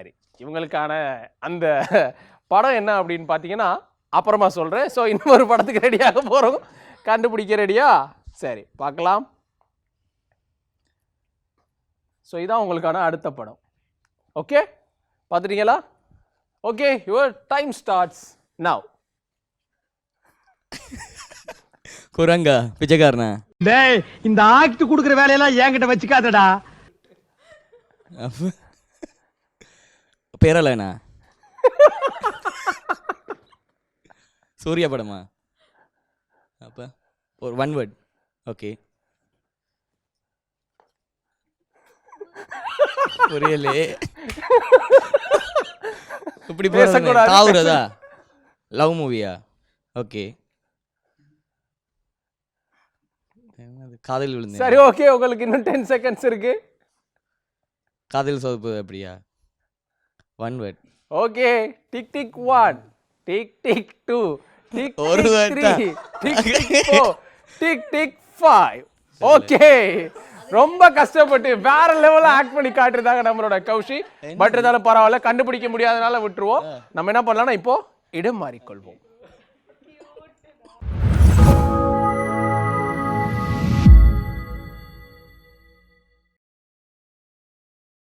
சரி, இவங்களுக்கான அந்த படம் என்ன அப்படின்னு பார்த்தீங்கன்னா அப்புறமா சொல்கிறேன். ஸோ இன்னொரு படத்துக்கு ரெடியாக போகிறோம். கண்டுபிடிக்க ரெடியா? சரி, பார்க்கலாம். ஸோ இதான் உங்களுக்கான அடுத்த படம். ஓகே, பார்த்துட்டீங்களா? Okay, your time starts now. குரங்கா பிச்சைக்காரனா? டேய், இந்த ஆக்ட் குடுக்குற வேலையெல்லாம் என்கிட்ட வச்சுக்காதடா. பேரலனா? சூர்யா படமா? அப்ப ஒரு ஒன் வேர்ட். ஓகே, புரியலே. இப்படி பேசக்கூடாது. தாவுறதா? லவ் மூவியா? ஓகே, காதல் விழுந்து. சரி, ஓகே, உங்களுக்கு இன்னும் 10 செகண்ட்ஸ் இருக்கு. காதல் சோப்பு அப்படியா? One word. Okay, tick tick 1, tick tick 2, tick ஒரு டிக் word 3, தான். Tick tick 4, tick tick 5. Okay, ரொம்ப கஷ்டப்பட்டு வேற லெவல்ல ஆக்ட் பண்ணி காட்டுறதாங்க நம்மளோட கௌஷி. பட் இருந்தாலும் பரவாயில்ல, கண்டுபிடிக்க முடியாதனால விட்டுருவோம். நம்ம என்ன பண்ணலாம்னா இப்போ இடம் மாறிக்கொள்வோம்.